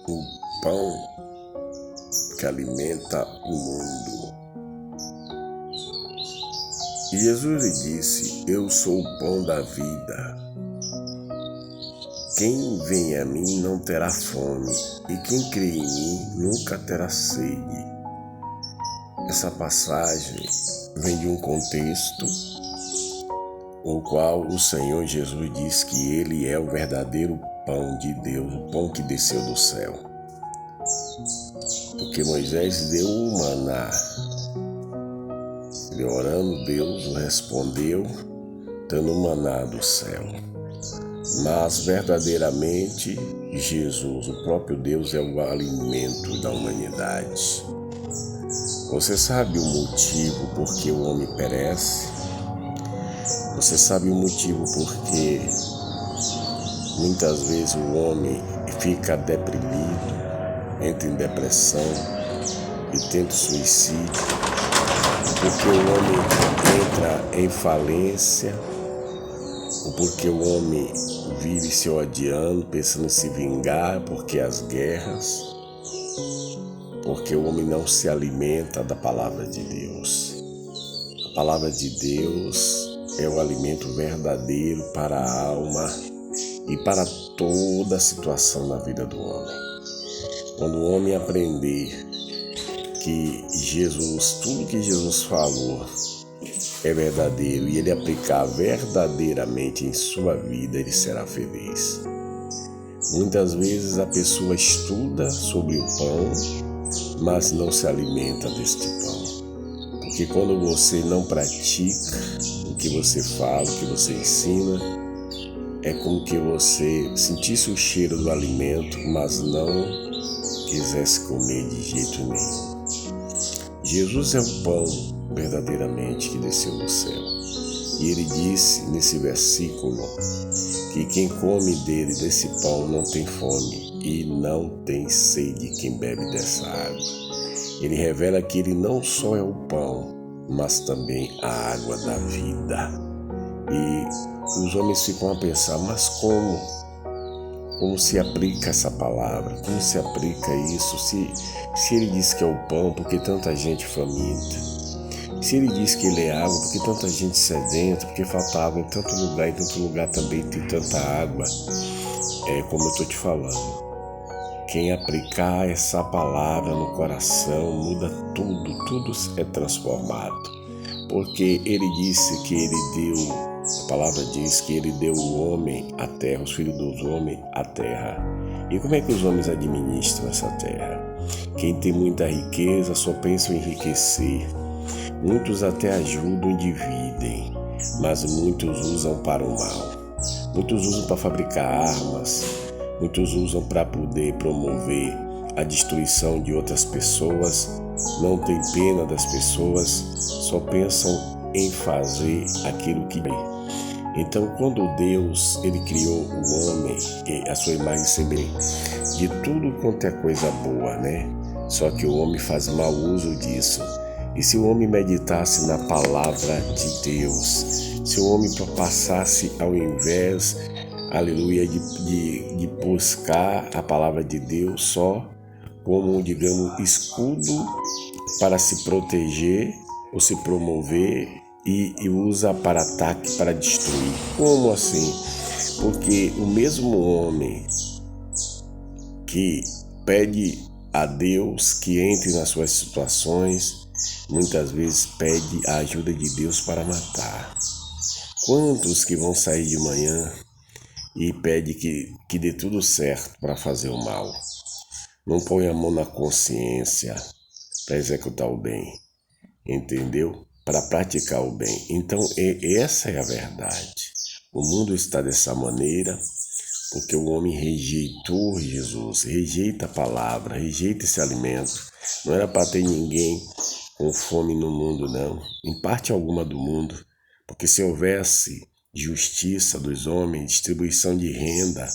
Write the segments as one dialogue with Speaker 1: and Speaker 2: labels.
Speaker 1: o pão que alimenta o mundo. E Jesus lhe disse: Eu sou o pão da vida. Quem vem a mim não terá fome, e quem crê em mim nunca terá sede. Essa passagem vem de um contexto o qual o Senhor Jesus diz que Ele é o verdadeiro pão de Deus, o pão que desceu do céu. Porque Moisés deu o maná. Ele orando, Deus o respondeu, dando o maná do céu. Mas verdadeiramente Jesus, o próprio Deus, é o alimento da humanidade. Você sabe o motivo por que o homem perece? Você sabe o motivo por que muitas vezes o homem fica deprimido, entra em depressão e tenta suicídio? Porque o homem entra em falência, ou porque o homem vive se odiando, pensando em se vingar, porque as guerras, porque o homem não se alimenta da palavra de Deus. A palavra de Deus é o alimento verdadeiro para a alma e para toda situação na vida do homem. Quando o homem aprender que Jesus, tudo que Jesus falou é verdadeiro e ele aplicar verdadeiramente em sua vida, ele será feliz. Muitas vezes a pessoa estuda sobre o pão, mas não se alimenta deste pão. Porque quando você não pratica o que você fala, o que você ensina, é como que você sentisse o cheiro do alimento, mas não quisesse comer de jeito nenhum. Jesus é o pão verdadeiramente que desceu do céu. E ele disse nesse versículo que quem come dele, desse pão, não tem fome e não tem sede quem bebe dessa água. Ele revela que ele não só é o pão, mas também a água da vida. E os homens ficam a pensar, mas como? Como se aplica essa palavra? Como se aplica isso? Se ele diz que é o pão, por que tanta gente faminta? Se ele diz que ele é água, por que tanta gente sedenta? Porque falta água em tanto lugar também tem tanta água. É como eu estou te falando. Quem aplicar essa palavra no coração muda tudo é transformado. Porque ele disse que ele deu, a palavra diz que ele deu o homem à terra, os filhos dos homens à terra. E como é que os homens administram essa terra? Quem tem muita riqueza só pensa em enriquecer. Muitos até ajudam e dividem, mas muitos usam para o mal. Muitos usam para fabricar armas. Muitos usam para poder promover a destruição de outras pessoas, não tem pena das pessoas, só pensam em fazer aquilo que é. Então, quando Deus ele criou o homem, a sua imagem e semelhança, de tudo quanto é coisa boa, né? Só que o homem faz mau uso disso. E se o homem meditasse na palavra de Deus, se o homem passasse ao invés, aleluia, de buscar a palavra de Deus só como, digamos, escudo para se proteger ou se promover e usa para ataque, para destruir. Como assim? Porque o mesmo homem que pede a Deus que entre nas suas situações, muitas vezes pede a ajuda de Deus para matar. Quantos que vão sair de manhã e pede que dê tudo certo para fazer o mal? Não põe a mão na consciência para executar o bem, entendeu? Para praticar o bem. Então, essa é a verdade. O mundo está dessa maneira porque o homem rejeitou Jesus, rejeita a palavra, rejeita esse alimento. Não era para ter ninguém com fome no mundo, não. Em parte alguma do mundo. Porque se houvesse justiça dos homens, distribuição de renda,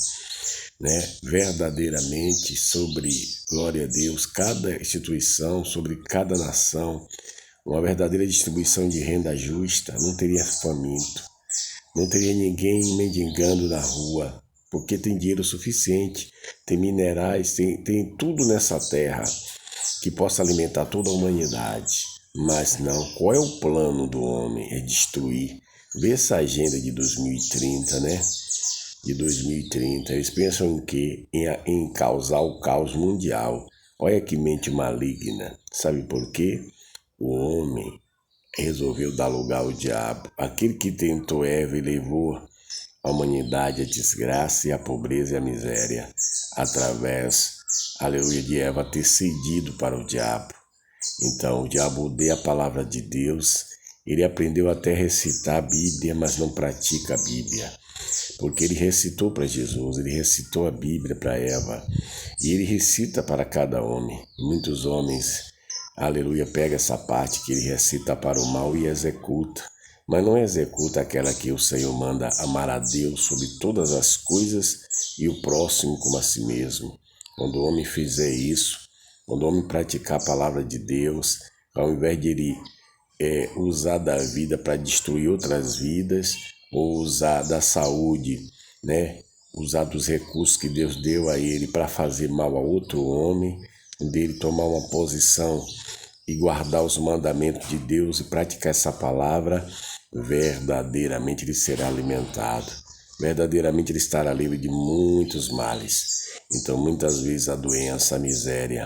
Speaker 1: né, verdadeiramente sobre, glória a Deus, cada instituição, sobre cada nação, uma verdadeira distribuição de renda justa, não teria faminto, não teria ninguém mendigando na rua, porque tem dinheiro suficiente, tem minerais, tem tudo nessa terra que possa alimentar toda a humanidade. Mas não, qual é o plano do homem? É destruir. Vê essa agenda de 2030, né? De 2030, eles pensam em quê? Em causar o caos mundial. Olha que mente maligna. Sabe por quê? O homem resolveu dar lugar ao diabo. Aquele que tentou Eva e levou a humanidade à desgraça e à pobreza e à miséria, através, aleluia, de Eva ter cedido para o diabo. Então, o diabo odeia a palavra de Deus. Ele aprendeu até a recitar a Bíblia, mas não pratica a Bíblia. Porque ele recitou para Jesus, ele recitou a Bíblia para Eva. E ele recita para cada homem. Muitos homens, aleluia, pega essa parte que ele recita para o mal e executa. Mas não executa aquela que o Senhor manda: amar a Deus sobre todas as coisas e o próximo como a si mesmo. Quando o homem fizer isso, quando o homem praticar a palavra de Deus, ao invés de ele usar da vida para destruir outras vidas, ou usar da saúde, né? Usar dos recursos que Deus deu a ele para fazer mal a outro homem, dele tomar uma posição e guardar os mandamentos de Deus e praticar essa palavra, verdadeiramente ele será alimentado. Verdadeiramente ele estará livre de muitos males. Então, muitas vezes a doença, a miséria,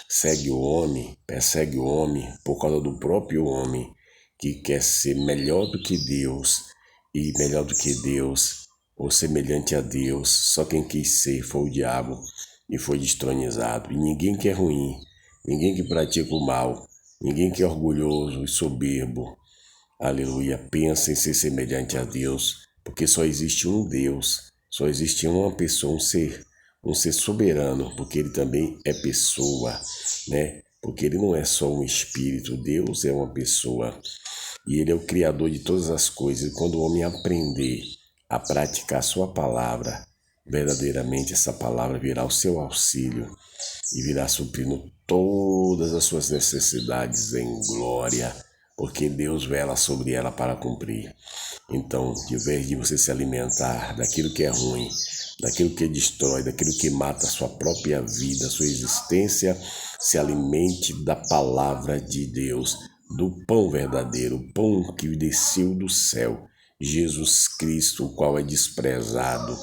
Speaker 1: segue o homem, persegue o homem por causa do próprio homem, que quer ser melhor do que Deus, e melhor do que Deus, ou semelhante a Deus. Só quem quis ser foi o diabo e foi destronizado. E ninguém que é ruim, ninguém que pratica o mal, ninguém que é orgulhoso e soberbo, aleluia, pensa em ser semelhante a Deus, porque só existe um Deus, só existe uma pessoa, um ser soberano, porque ele também é pessoa, né? Porque ele não é só um espírito, Deus é uma pessoa. E ele é o criador de todas as coisas. E quando o homem aprender a praticar a sua palavra, verdadeiramente essa palavra virá ao seu auxílio e virá suprindo todas as suas necessidades em glória, porque Deus vela sobre ela para cumprir. Então, de vez de você se alimentar daquilo que é ruim, daquilo que destrói, daquilo que mata a sua própria vida, a sua existência, se alimente da palavra de Deus, do pão verdadeiro, o pão que desceu do céu, Jesus Cristo, o qual é desprezado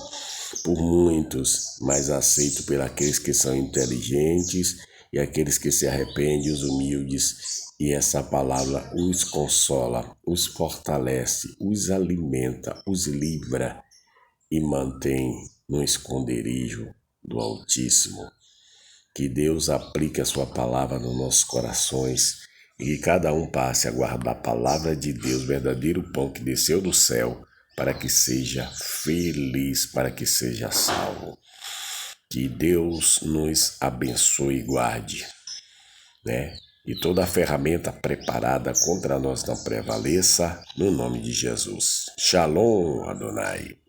Speaker 1: por muitos, mas aceito por aqueles que são inteligentes e aqueles que se arrependem, os humildes. E essa palavra os consola, os fortalece, os alimenta, os livra e mantém no esconderijo do Altíssimo. Que Deus aplique a sua palavra nos nossos corações e que cada um passe a guardar a palavra de Deus, verdadeiro pão que desceu do céu, para que seja feliz, para que seja salvo. Que Deus nos abençoe e guarde, né? E toda a ferramenta preparada contra nós não prevaleça, no nome de Jesus. Shalom, Adonai.